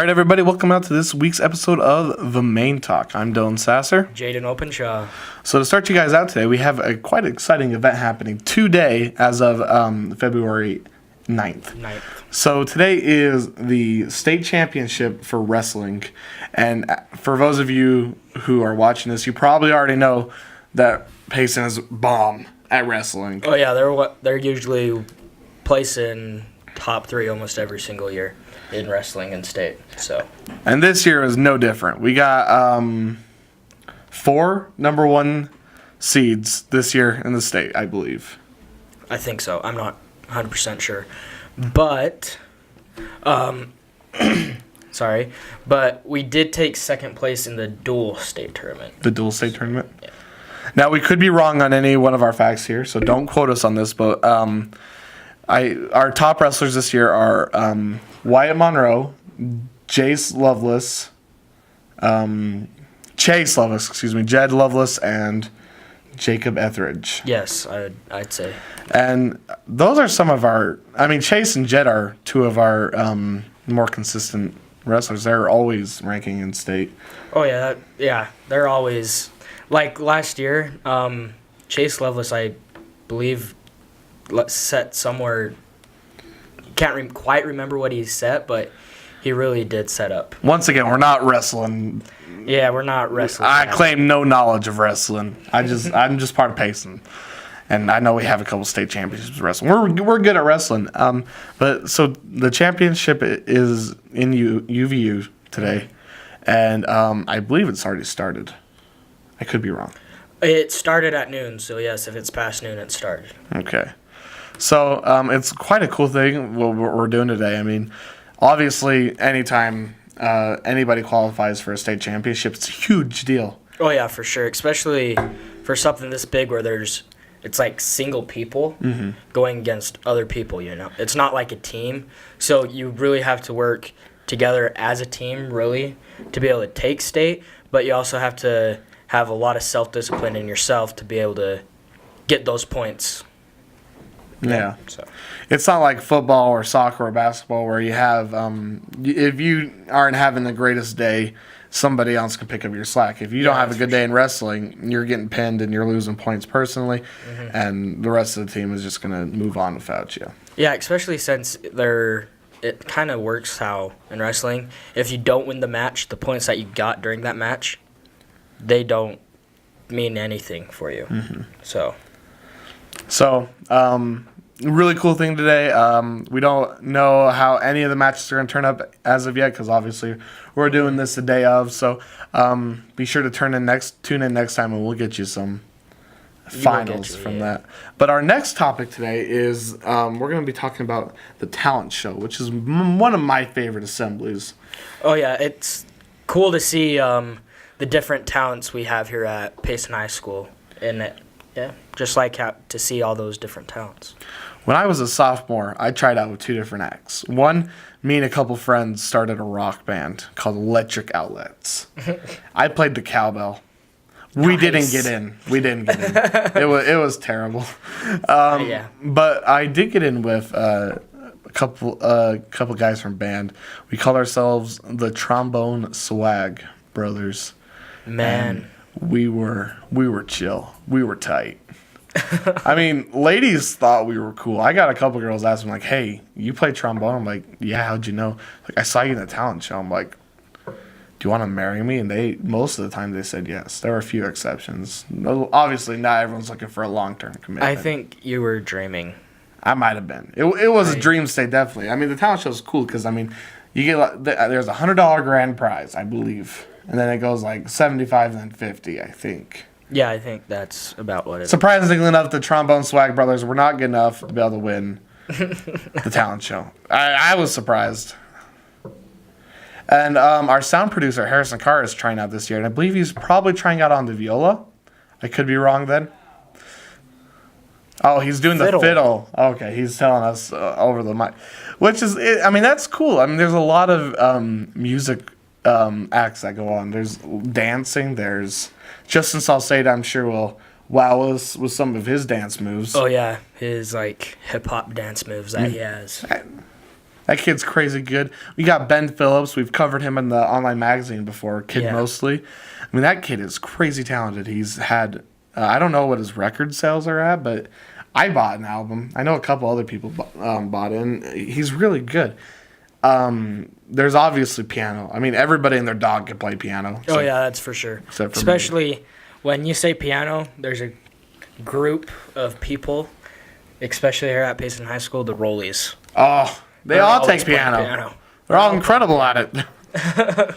right, everybody, welcome out to this week's episode of The Main Talk. I'm Dylan Sasser. Jaydan Openshaw. So to start you guys out today, we have a quite exciting event happening today as of February 9th. So today is the state championship for wrestling. And for those of you who are watching this, you probably already know that Payson is bomb at wrestling. Oh, yeah, they're usually placing top 3 almost every single year in wrestling in state. So, and this year is no different. We got 4 number 1 seeds this year in the state, I believe. I think so. I'm not 100% sure. But, sorry, but we did take second place in the dual state tournament. The dual state tournament? Yeah. Now, we could be wrong on any one of our facts here, so don't quote us on this, but our top wrestlers this year are Wyatt Monroe, Chase Lovelace, Jed Lovelace, and Jacob Etheridge. Yes, I'd say. And those are some of our... I mean, Chase and Jed are 2 of our more consistent wrestlers. They're always ranking in state. Oh, yeah. They're always... Like last year, Chase Lovelace, I believe, set somewhere... Can't quite remember what he set, but he really did set up. Once again, we're not wrestling. Yeah, we're not wrestling. I claim no knowledge of wrestling. I'm just part of Payson, and I know we have a couple state championships wrestling. We're good at wrestling. But so the championship is in UVU today, and I believe it's already started. I could be wrong. It started at noon, so yes, if it's past noon, it started. Okay. So it's quite a cool thing what we're doing today. I mean, obviously, anytime anybody qualifies for a state championship, it's a huge deal. Oh, yeah, for sure, especially for something this big where it's like single people going against other people, you know. It's not like a team, so you really have to work together as a team, really, to be able to take state, but you also have to have a lot of self-discipline in yourself to be able to get those points. Yeah. So it's not like football or soccer or basketball where you have, if you aren't having the greatest day, somebody else can pick up your slack. If you don't have a good day in wrestling, you're getting pinned and you're losing points personally, and the rest of the team is just going to move on without you. Yeah, especially since it kind of works how in wrestling, if you don't win the match, the points that you got during that match, they don't mean anything for you. So, really cool thing today. We don't know how any of the matches are going to turn up as of yet because obviously we're doing this the day of. So be sure to tune in next time and we'll get you some finals from that. But our next topic today is we're going to be talking about the talent show, which is one of my favorite assemblies. Oh, yeah. It's cool to see the different talents we have here at Payson High School. And just like to see all those different talents. When I was a sophomore, I tried out with 2 different acts. One, me and a couple friends started a rock band called Electric Outlets. I played the cowbell. We didn't get in. It was terrible. But I did get in with a couple guys from band. We called ourselves the Trombone Swag Brothers. Man. And we were chill. We were tight. I mean, ladies thought we were cool. I got a couple girls asking, like, hey, you play trombone? I'm like, yeah, how'd you know? Like, I saw you in the talent show. I'm like, do you want to marry me? And most of the time they said yes. There were a few exceptions. Obviously, not everyone's looking for a long-term commitment. I think you were dreaming. I might have been. It was a dream state, definitely. I mean, the talent show is cool because, I mean, you get there's a $100 grand prize, I believe. And then it goes like 75 and then 50, I think. Yeah, I think that's about what it is. Surprisingly enough, the Trombone Swag Brothers were not good enough to be able to win the talent show. I was surprised. And our sound producer, Harrison Carr, is trying out this year. And I believe he's probably trying out on the viola. I could be wrong then. Oh, he's doing the fiddle. Okay, he's telling us over the mic. Which is, I mean, that's cool. I mean, there's a lot of music acts that go on. There's dancing. There's Justin Salcedo, I'm sure, will wow us with some of his dance moves. Oh, yeah. His, hip-hop dance moves that he has. That kid's crazy good. We got Ben Phillips. We've covered him in the online magazine before, Kid Yeah. Mostly. I mean, that kid is crazy talented. He's had, I don't know what his record sales are at, but I bought an album. I know a couple other people bought it, and he's really good. There's obviously piano. I mean, everybody and their dog can play piano. Oh, yeah, that's for sure. Except for Especially when you say piano, there's a group of people, especially here at Payson High School, the Rollies. Oh, they They're all always take playing piano. They're all incredible at it.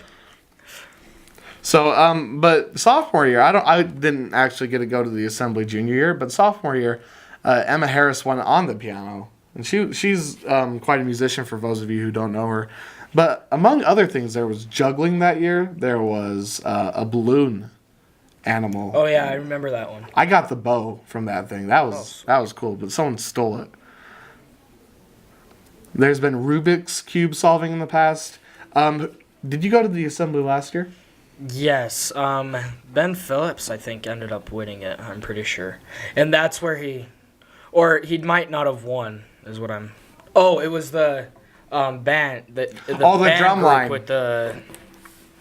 So, but sophomore year, I didn't actually get to go to the assembly junior year, but sophomore year, Emma Harris went on the piano, and she's quite a musician for those of you who don't know her. But among other things, there was juggling that year. There was a balloon animal. Oh, yeah, I remember that one. I got the bow from that thing. That was cool, but someone stole it. There's been Rubik's Cube solving in the past. Did you go to the assembly last year? Yes, Ben Phillips, I think, ended up winning it, I'm pretty sure. And that's where he might not have won, is what I'm... Oh, it was the band, the band drum group line. with the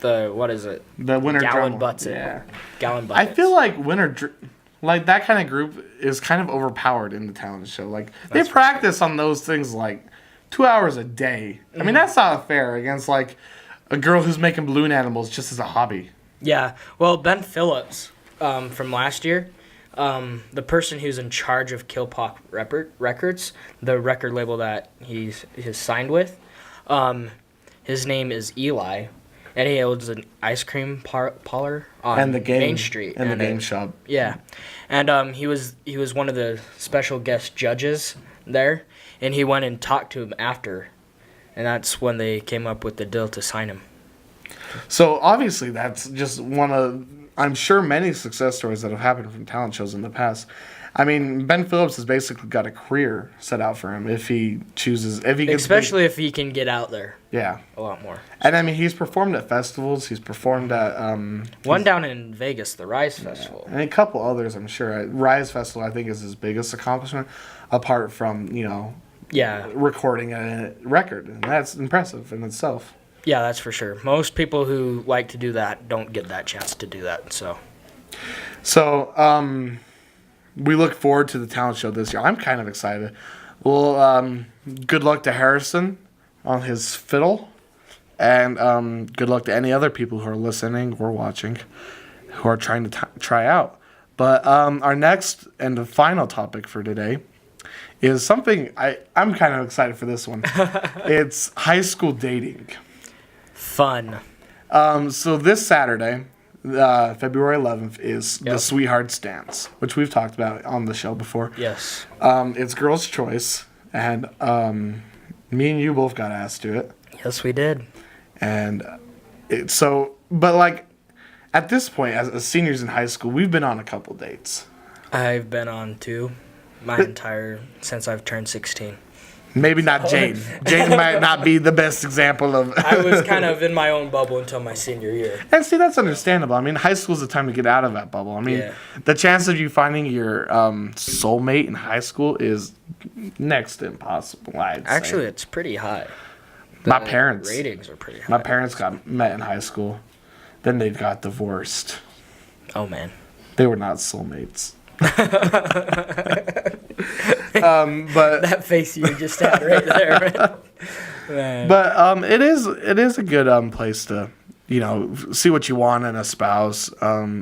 what is it? The winter Gallon drum. Butts. Yeah. Gallon I Buckets. feel like like that kind of group is kind of overpowered in the talent show. Like they practice on those things like 2 hours a day. I mean, that's not fair against like a girl who's making balloon animals just as a hobby. Yeah, well, Ben Phillips from last year, the person who's in charge of Kill Pop Records, the record label that he's signed with, his name is Eli, and he owns an ice cream parlor on Main Street. And the game shop. Yeah, and he was one of the special guest judges there, and he went and talked to him after, and that's when they came up with the deal to sign him. So obviously that's just one of, I'm sure, many success stories that have happened from talent shows in the past. I mean, Ben Phillips has basically got a career set out for him if he chooses, if he gets Especially if he can get out there. Yeah. A lot more. And I mean, he's performed at festivals. He's performed at one down in Vegas, the Rise Festival. and a couple others, I'm sure. Rise Festival, I think, is his biggest accomplishment, apart from Yeah. recording a record, and that's impressive in itself. Yeah, that's for sure. Most people who like to do that don't get that chance to do that. So, we look forward to the talent show this year. I'm kind of excited. Well, good luck to Harrison on his fiddle, and good luck to any other people who are listening or watching who are trying to try out. But our next and the final topic for today is something I'm kind of excited for this one. It's high school dating. Fun. So this Saturday, February 11th, is the Sweethearts Dance, which we've talked about on the show before. Yes. It's girls' choice, and me and you both got asked to it. Yes, we did. And but like at this point, as seniors in high school, we've been on a couple dates. I've been on two since I've turned 16. Maybe not Jane. Jane might not be the best example of. I was kind of in my own bubble until my senior year. And see, that's understandable. I mean, high school's the time to get out of that bubble. I mean, the chance of you finding your soulmate in high school is next to impossible, I'd say. Actually, it's pretty high. My parents. Ratings are pretty high. My parents got met in high school. Then they got divorced. Oh, man. They were not soulmates. But that face you just had right there, man. But it is a good place to see what you want in a spouse,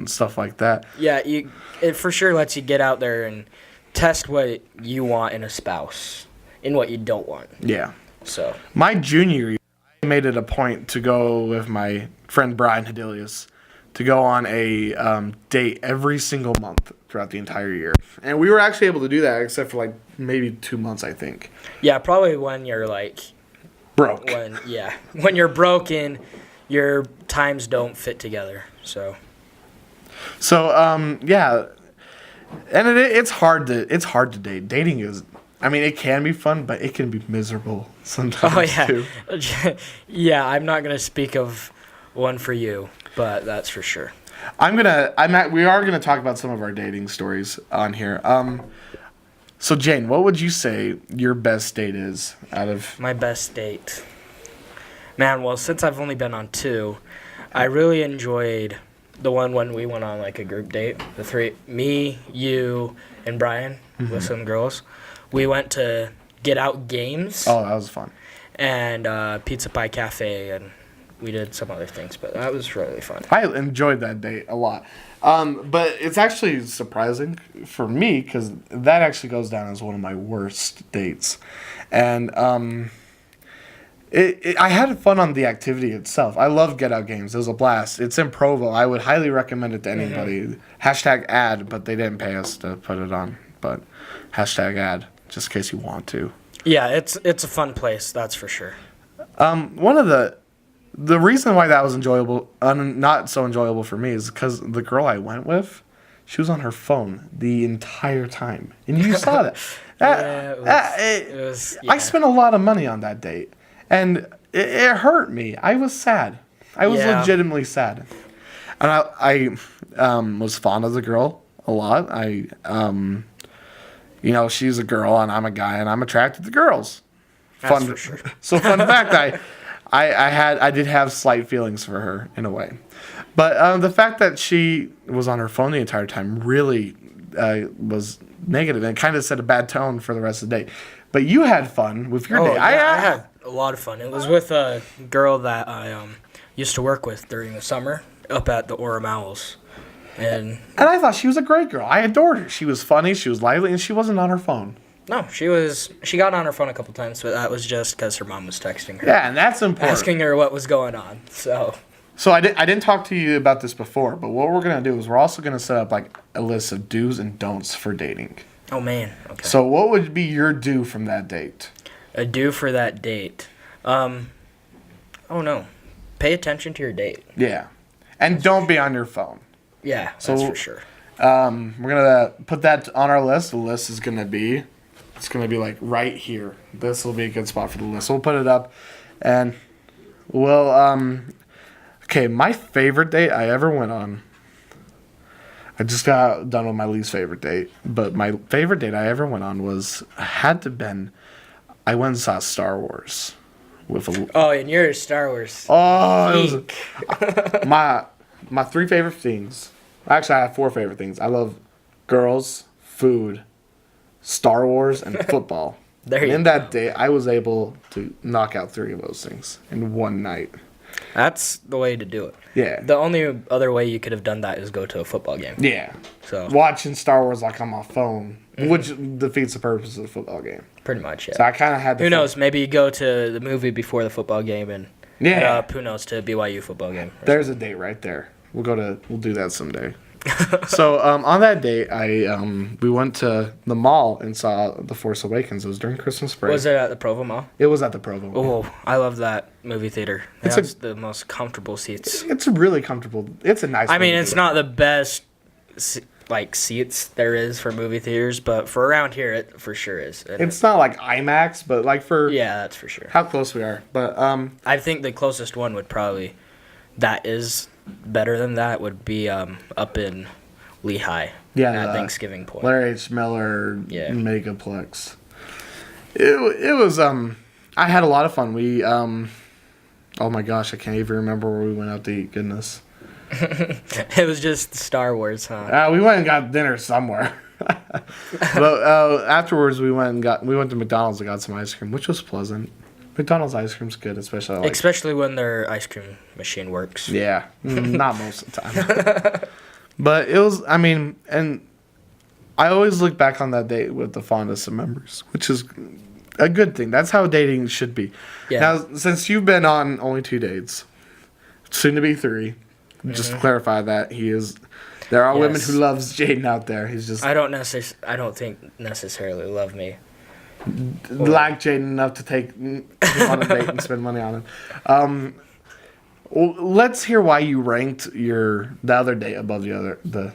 stuff like that. Yeah, it for sure lets you get out there and test what you want in a spouse and what you don't want. Yeah. So my junior year, I made it a point to go with my friend Brian Hedilius to go on a date every single month throughout the entire year. And we were actually able to do that except for like maybe 2 months, I think. Yeah, probably when you're like broke. When you're broken, your times don't fit together. So yeah. And it's hard to date. Dating is, I mean, it can be fun, but it can be miserable sometimes too. Yeah, I'm not going to speak of one for you, but that's for sure. We are gonna talk about some of our dating stories on here. So, Jane, what would you say your best date is out of... My best date. Man, well, since I've only been on 2, I really enjoyed the one when we went on like a group date. The 3, me, you, and Brian with some girls. We went to Get Out Games. Oh, that was fun. And Pizza Pie Cafe, and we did some other things, but that was really fun. I enjoyed that date a lot. But it's actually surprising for me because that actually goes down as one of my worst dates. And I had fun on the activity itself. I love Get Out Games. It was a blast. It's in Provo. I would highly recommend it to anybody. # ad, but they didn't pay us to put it on. But # ad, just in case you want to. Yeah, it's a fun place, that's for sure. One of the reason why that was enjoyable, not so enjoyable for me, is because the girl I went with, she was on her phone the entire time, and you saw that. I spent a lot of money on that date, and it hurt me. I was sad. I was legitimately sad, and I was fond of the girl a lot. She's a girl and I'm a guy, and I'm attracted to girls. That's for sure. So fun fact, I did have slight feelings for her in a way, but the fact that she was on her phone the entire time really was negative and kind of set a bad tone for the rest of the day. But you had fun with your day. Yeah, I had a lot of fun. It was with a girl that I used to work with during the summer up at the Orem Owls. And I thought she was a great girl. I adored her. She was funny, she was lively, and she wasn't on her phone. No, she got on her phone a couple times, but that was just because her mom was texting her. Yeah, and that's important. Asking her what was going on. So I didn't talk to you about this before, but what we're going to do is we're also going to set up like a list of do's and don'ts for dating. Oh, man. Okay. So what would be your do from that date? A do for that date? Oh, no. Pay attention to your date. Yeah. And don't be on your phone. Yeah, that's for sure. We're going to put that on our list. The list is going to be... It's going to be like right here. This will be a good spot for the list. We'll put it up. And okay, my favorite date I ever went on. I just got done with my least favorite date. But my favorite date I ever went on had to been, I went and saw Star Wars. And you're a Star Wars. Oh, it was my 3 favorite things. Actually, I have 4 favorite things. I love girls, food, Star Wars, and football. That day, I was able to knock out 3 of those things in one night. That's the way to do it. Yeah. The only other way you could have done that is go to a football game. Yeah. So watching Star Wars like on my phone, which defeats the purpose of the football game. Pretty much, yeah. So I kind of had Who knows? Maybe you go to the movie before the football game and head up, who knows, to BYU football game. There's a date right there. We'll do that someday. So on that day, we went to the mall and saw The Force Awakens. It was during Christmas break. Was it at the Provo Mall? It was at the Provo Mall. Oh, I love that movie theater. It's the most comfortable seats. It's really comfortable. It's a nice. I mean, it's not the best seats there is for movie theaters, but for around here, it for sure is. It's not like IMAX, but like for that's for sure. How close we are, but I think the closest one would probably that is better than that would be up in Lehigh. Yeah, at Thanksgiving Point. Larry H. Miller Megaplex. It was I had a lot of fun. We oh my gosh, I can't even remember where we went out to eat. Goodness. It was just Star Wars, huh? We went and got dinner somewhere. But afterwards we went to McDonald's and got some ice cream, which was pleasant. McDonald's ice cream's good, especially when their ice cream machine works. Yeah, not most of the time. But it was, and I always look back on that date with the fondest of memories, which is a good thing. That's how dating should be. Yeah. Now, since you've been on only 2 dates, soon to be 3, just to clarify that there are women who loves Jaydan out there. He's just. I don't think necessarily love me. Like Jaydan enough to take him on a date and spend money on him. Well, let's hear why you ranked the other date above the.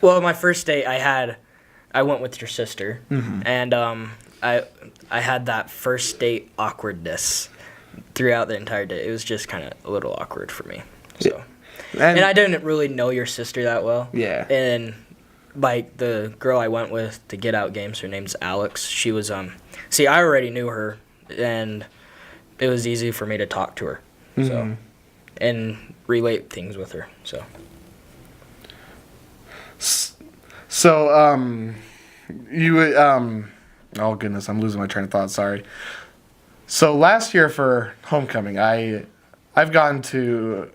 Well, my first date I went with your sister, and I had that first date awkwardness throughout the entire day. It was just kind of a little awkward for me. So, and I didn't really know your sister that well. Yeah. And like the girl I went with to get out games, her name's Alex. She was see, I already knew her, and it was easy for me to talk to her, so and relate things with her. So you oh goodness, I'm losing my train of thought. Sorry. So last year for homecoming, I've gone to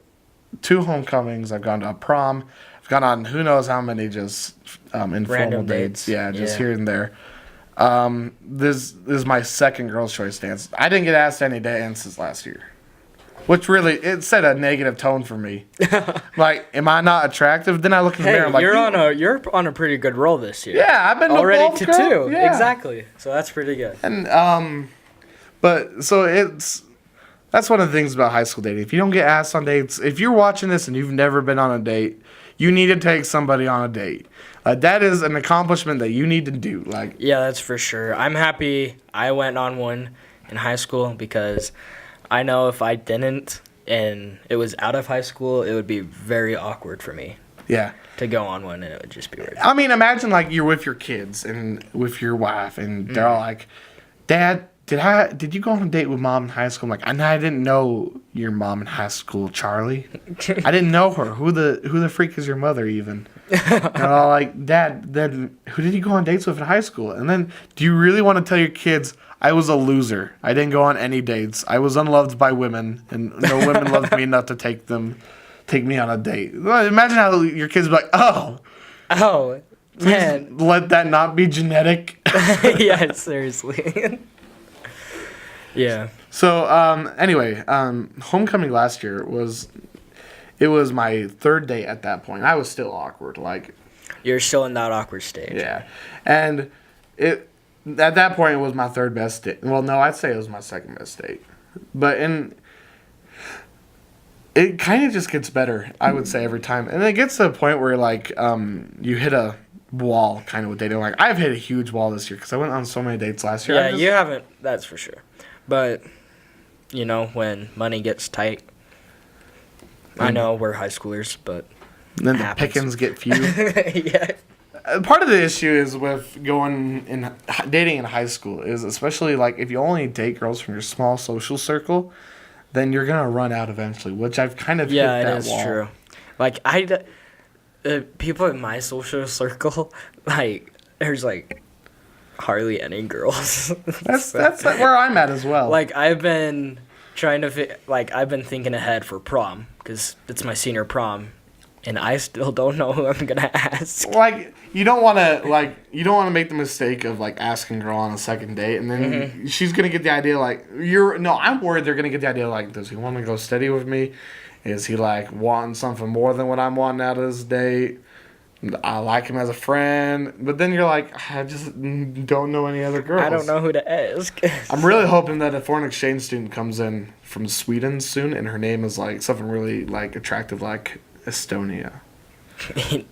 2 homecomings. I've gone to a prom. I've gone on who knows how many just informal Random dates. dates. Yeah, just Yeah. here and there. This is my second girls' choice dance. I didn't get asked to any dances last year, which really it set a negative tone for me. Like, am I not attractive? Then I look in the Hey, mirror. I'm like, you're on a pretty good roll this year. yeah, I've been already both, to girl. 2. Yeah. Exactly. So that's pretty good. And but so that's one of the things about high school dating. If you don't get asked on dates, if you're watching this and you've never been on a date, you need to take somebody on a date. That is an accomplishment that you need to do. Like, Yeah, that's for sure. I'm happy I went on one in high school because I know if I didn't and it was out of high school, it would be very awkward for me yeah. to go on one, and it would just be weird. I mean, imagine like you're with your kids and with your wife, and they're all like, "Dad, did you go on a date with Mom in high school?" I'm like, I didn't know your mom in high school, Charlie. I didn't know her. Who the freak is your mother even? And they're all like, Dad, then who did you go on dates with in high school? And then, do you really want to tell your kids, I was a loser. I didn't go on any dates. I was unloved by women, and no women loved me enough to take me on a date. Imagine how your kids be like, oh, Oh, man. let that not be genetic. Yeah, seriously. Yeah. So, anyway, homecoming last year was my 3rd date at that point. I was still awkward, like, You're still in that awkward stage. yeah, and at that point it was my 3rd best date. Well, no, I'd say it was my 2nd best date, but it kind of just gets better, I would say, every time, and it gets to a point where like you hit a wall kind of with dating. Like, I've hit a huge wall this year because I went on so many dates last year. Yeah, you haven't. That's for sure. But, when money gets tight, I know we're high schoolers, but then the happens. pickings get few. Yeah. Part of the issue is with dating in high school is, especially like if you only date girls from your small social circle, then you're gonna run out eventually. Which I've kind of hit Yeah, that it is wall. true. Like, people in my social circle, like, there's like hardly any girls. That's where I'm at as well. Like, I've been trying to I've been thinking ahead for prom because it's my senior prom, and I still don't know who I'm gonna ask. Like, you don't want to make the mistake of like asking a girl on a second date, and then she's gonna get the idea like I'm worried they're gonna get the idea like, does he want to go steady with me? Is he like wanting something more than what I'm wanting out of this date? I like him as a friend, but then you're like, I just don't know any other girls. I don't know who to ask. I'm really hoping that a foreign exchange student comes in from Sweden soon, and her name is like something really like attractive, like Estonia.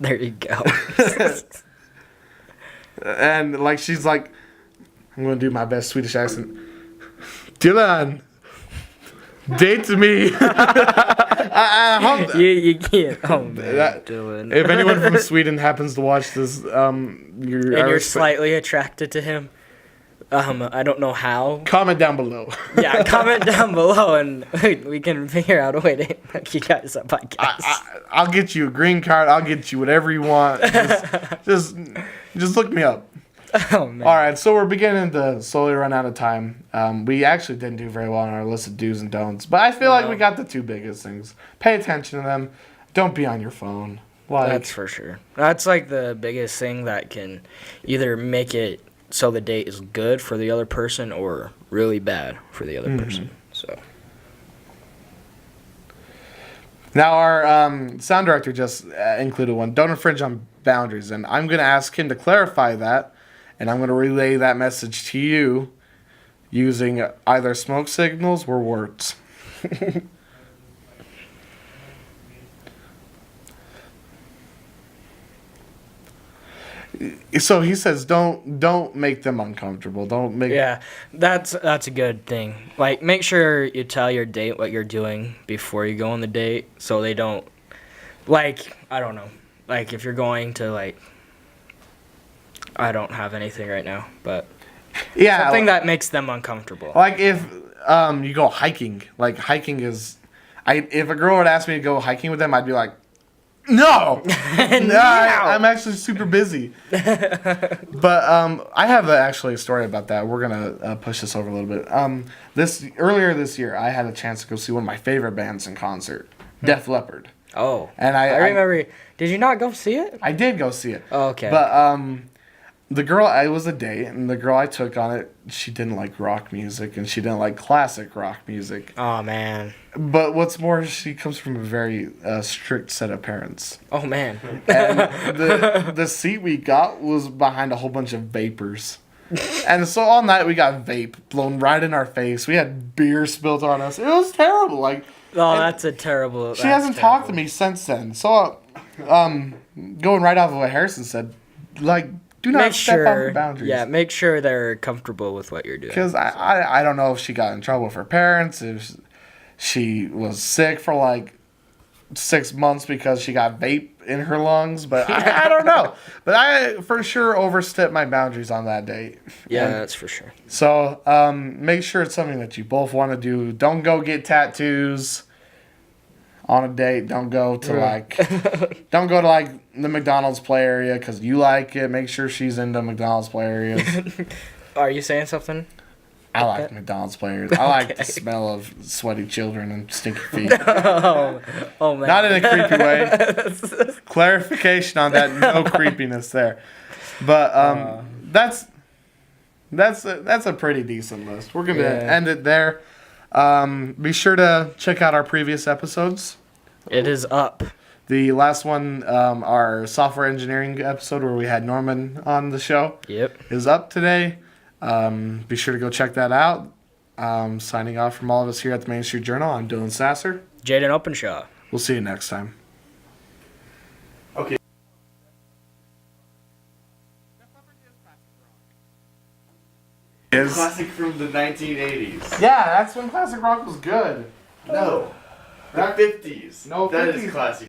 There you go. And like she's like, I'm gonna do my best Swedish accent. Dylan, date me. I hope you can't. Oh man, that- Dylan. if anyone from Sweden happens to watch this, you're slightly attracted to him. I don't know how. comment down below. Yeah, comment down below and we can figure out a way to hook you guys up, I guess. I'll get you a green card. I'll get you whatever you want. Just look me up. Oh man. All right, so we're beginning to slowly run out of time. We actually didn't do very well on our list of do's and don'ts, but I feel like we got the 2 biggest things. Pay attention to them. Don't be on your phone. Like, That's for sure. That's like the biggest thing that can either make it so the date is good for the other person or really bad for the other person. So now our sound director just included one. Don't infringe on boundaries, and I'm going to ask him to clarify that, and I'm going to relay that message to you using either smoke signals or words. So he says, don't make them uncomfortable. Don't make. yeah, that's a good thing. Like, make sure you tell your date what you're doing before you go on the date, so they don't. Like, I don't know. Like, if you're going to like I don't have anything right now, but Yeah, something that makes them uncomfortable. like if you go hiking, like hiking is, if a girl would ask me to go hiking with them, I'd be like, no, I'm actually super busy. But I have actually a story about that. We're gonna push this over a little bit. Earlier this year, I had a chance to go see one of my favorite bands in concert, Def Leppard. Oh, And I remember. Did you not go see it? I did go see it. Oh, okay. But the girl, it was a date, and the girl I took on it, she didn't like rock music, and she didn't like classic rock music. Oh man. But what's more, she comes from a very strict set of parents. Oh man. And the seat we got was behind a whole bunch of vapors. And so all night we got vape blown right in our face. We had beer spilled on us. It was terrible. Like, oh, that's a terrible. She hasn't talked to me since then. So, going right off of what Harrison said, like, do not step on the boundaries. Yeah, make sure they're comfortable with what you're doing. Because I don't know if she got in trouble with her parents, if she was sick for like 6 months because she got vape in her lungs, but I don't know. But I for sure overstepped my boundaries on that date. Yeah, that's for sure. So make sure it's something that you both want to do. Don't go get tattoos on a date. Don't go to don't go to like the McDonald's play area because you like it. Make sure she's into McDonald's play areas. Are you saying something? I like McDonald's players. I like the smell of sweaty children and stinky feet. Oh man. Not in a creepy way. Clarification on that. No creepiness there. But that's a pretty decent list. We're gonna end it there. Be sure to check out our previous episodes. It is up. The last one, our software engineering episode where we had Norman on the show, is up today. Be sure to go check that out. Signing off from all of us here at the Main Street Journal, I'm Dylan Sasser. Jaydan Openshaw. We'll see you next time. Okay. Classic from the 1980s. Yeah, that's when classic rock was good. No. The 50s. No, That 50s. is classic.